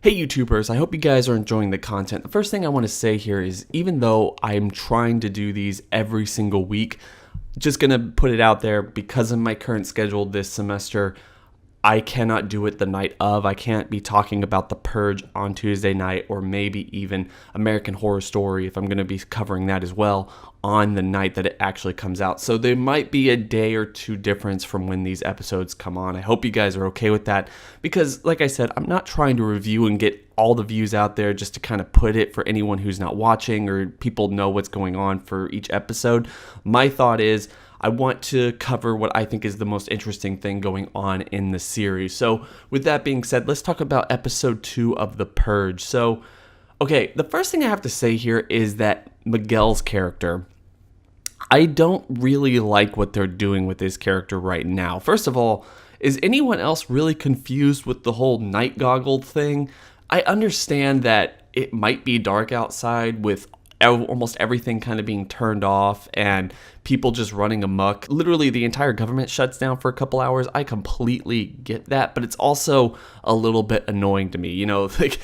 Hey YouTubers, I hope you guys are enjoying the content. The first thing I want to say here is even though I'm trying to do these every single week, just going to put it out there because of my current schedule this semester, I cannot do it the night of. I can't be talking about The Purge on Tuesday night or maybe even American Horror Story if I'm going to be covering that as well on the night that it actually comes out. So there might be a day or two difference from when these episodes come on. I hope you guys are okay with that because, like I said, I'm not trying to review and get all the views out there just to kind of put it for anyone who's not watching or people know what's going on for each episode. My thought is I want to cover what I think is the most interesting thing going on in the series. So with that being said, let's talk about episode 2 of The Purge. So, okay, the first thing I have to say here is that Miguel's character, I don't really like what they're doing with his character right now. First of all, is anyone else really confused with the whole night goggle thing? I understand that it might be dark outside with almost everything kind of being turned off and people just running amok. Literally the entire government shuts down for a couple hours. I completely get that, but it's also a little bit annoying to me. You know, like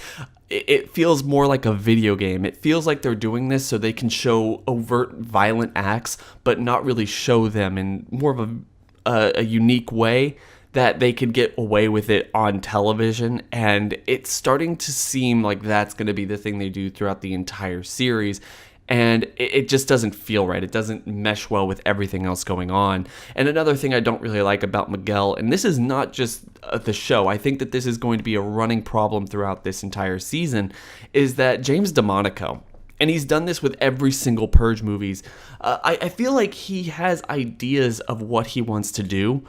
it feels more like a video game. It feels like they're doing this so they can show overt violent acts, but not really show them in more of a unique way that they could get away with it on television, and it's starting to seem like that's going to be the thing they do throughout the entire series, and it just doesn't feel right. It doesn't mesh well with everything else going on. And another thing I don't really like about Miguel, and this is not just the show, I think that this is going to be a running problem throughout this entire season, is that James DeMonico, and he's done this with every single Purge movies, I feel like he has ideas of what he wants to do,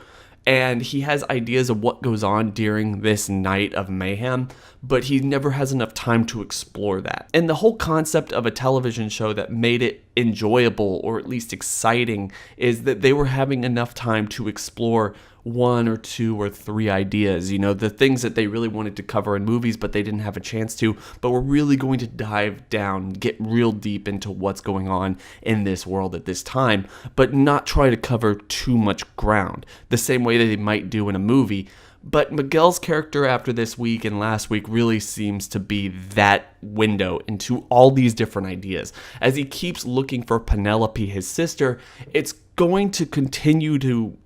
and he has ideas of what goes on during this night of mayhem, but he never has enough time to explore that. And the whole concept of a television show that made it enjoyable or at least exciting is that they were having enough time to explore 1 or 2 or 3 ideas, you know, the things that they really wanted to cover in movies but they didn't have a chance to, but we're really going to dive down, get real deep into what's going on in this world at this time, but not try to cover too much ground, the same way that they might do in a movie. But Miguel's character after this week and last week really seems to be that window into all these different ideas. As he keeps looking for Penelope, his sister, it's going to continue to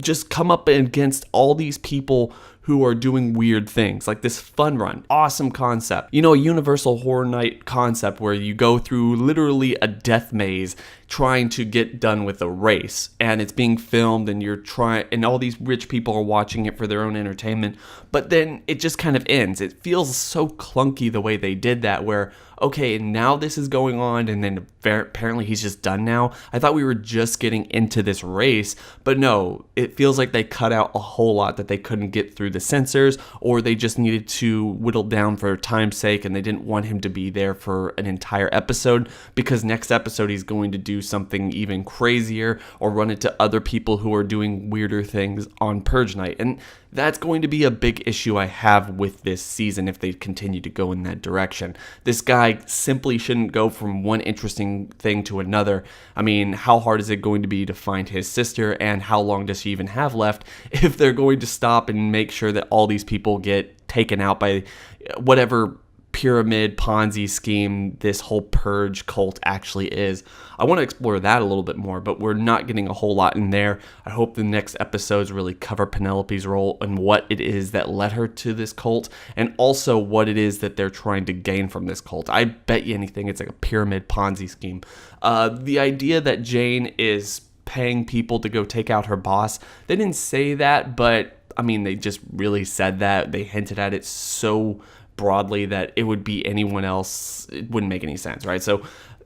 just come up against all these people who are doing weird things, like this fun run. Awesome concept. You know, a Universal Horror Night concept where you go through literally a death maze trying to get done with a race, and it's being filmed and and all these rich people are watching it for their own entertainment, but then it just kind of ends. It feels so clunky the way they did that, where okay, now this is going on, and then apparently he's just done now. I thought we were just getting into this race, but no, it feels like they cut out a whole lot that they couldn't get through the censors, or they just needed to whittle down for time's sake, and they didn't want him to be there for an entire episode, because next episode he's going to do something even crazier, or run into other people who are doing weirder things on Purge Night, and that's going to be a big issue I have with this season if they continue to go in that direction. This guy simply shouldn't go from one interesting thing to another. I mean, how hard is it going to be to find his sister, and how long does she even have left if they're going to stop and make sure that all these people get taken out by whatever pyramid Ponzi scheme this whole Purge cult actually is. I want to explore that a little bit more, but we're not getting a whole lot in there. I hope the next episodes really cover Penelope's role and what it is that led her to this cult, and also what it is that they're trying to gain from this cult. I bet you anything it's like a pyramid Ponzi scheme. The idea that Jane is paying people to go take out her boss, they didn't say that, but I mean, they just really said that. They hinted at it so broadly that it would be anyone else. It wouldn't make any sense, right? So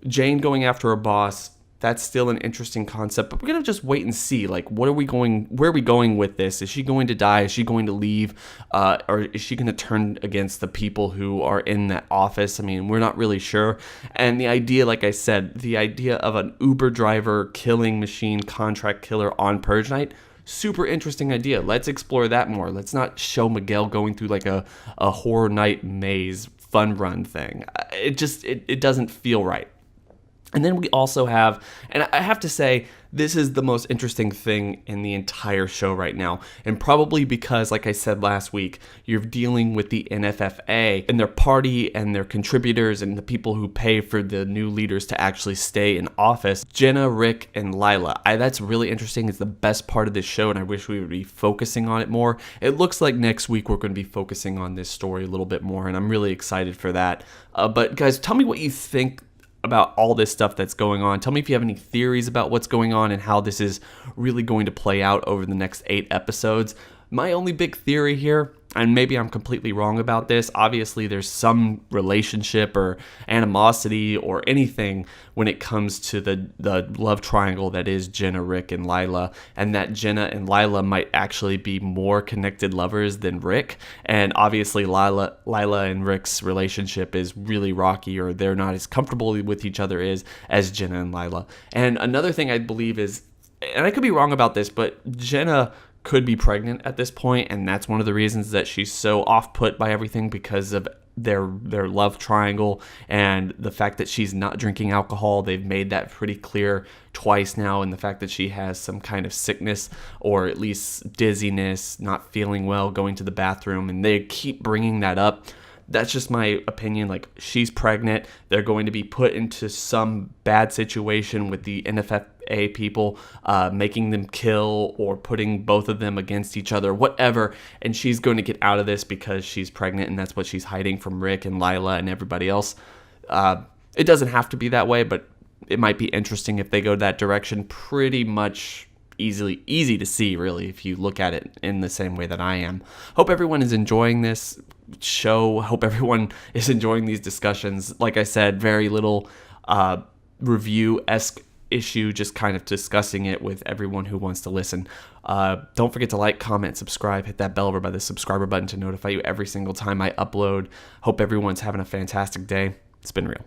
Jane going after her boss, that's still an interesting concept, but we're going to just wait and see, like, where are we going with this? Is she going to die? Is she going to leave? Or is she going to turn against the people who are in that office? I mean, we're not really sure. And the idea, like I said, the idea of an Uber driver killing machine contract killer on Purge Night, super interesting idea. Let's explore that more. Let's not show Miguel going through like a horror night maze fun run thing. It doesn't feel right. And then we also have, and I have to say, This is the most interesting thing in the entire show right now. And probably because, like I said last week, you're dealing with the NFFA and their party and their contributors and the people who pay for the new leaders to actually stay in office. Jenna, Rick, and Lila. That's really interesting. It's the best part of this show, and I wish we would be focusing on it more. It looks like next week we're going to be focusing on this story a little bit more, and I'm really excited for that. But guys, tell me what you think about all this stuff that's going on. Tell me if you have any theories about what's going on and how this is really going to play out over the next 8 episodes. My only big theory here, and maybe I'm completely wrong about this, obviously there's some relationship or animosity or anything when it comes to the love triangle that is Jenna, Rick, and Lila, and that Jenna and Lila might actually be more connected lovers than Rick. And obviously Lila and Rick's relationship is really rocky, or they're not as comfortable with each other as Jenna and Lila. And another thing I believe is, and I could be wrong about this, but Jenna could be pregnant at this point, and that's one of the reasons that she's so off-put by everything, because of their love triangle and the fact that she's not drinking alcohol. They've made that pretty clear twice now, and the fact that she has some kind of sickness, or at least dizziness, not feeling well, going to the bathroom, and they keep bringing that up. That's just my opinion. Like, she's pregnant. They're going to be put into some bad situation with the NFFA people, making them kill or putting both of them against each other, whatever. And she's going to get out of this because she's pregnant, and that's what she's hiding from Rick and Lila and everybody else. It doesn't have to be that way, but it might be interesting if they go that direction. Pretty much easy to see, really, if you look at it in the same way that I am. Hope everyone is enjoying this show. Hope everyone is enjoying these discussions. Like I said, very little review-esque issue, just kind of discussing it with everyone who wants to listen. Don't forget to like, comment, subscribe, hit that bell over by the subscriber button to notify you every single time I upload. Hope everyone's having a fantastic day. It's been real.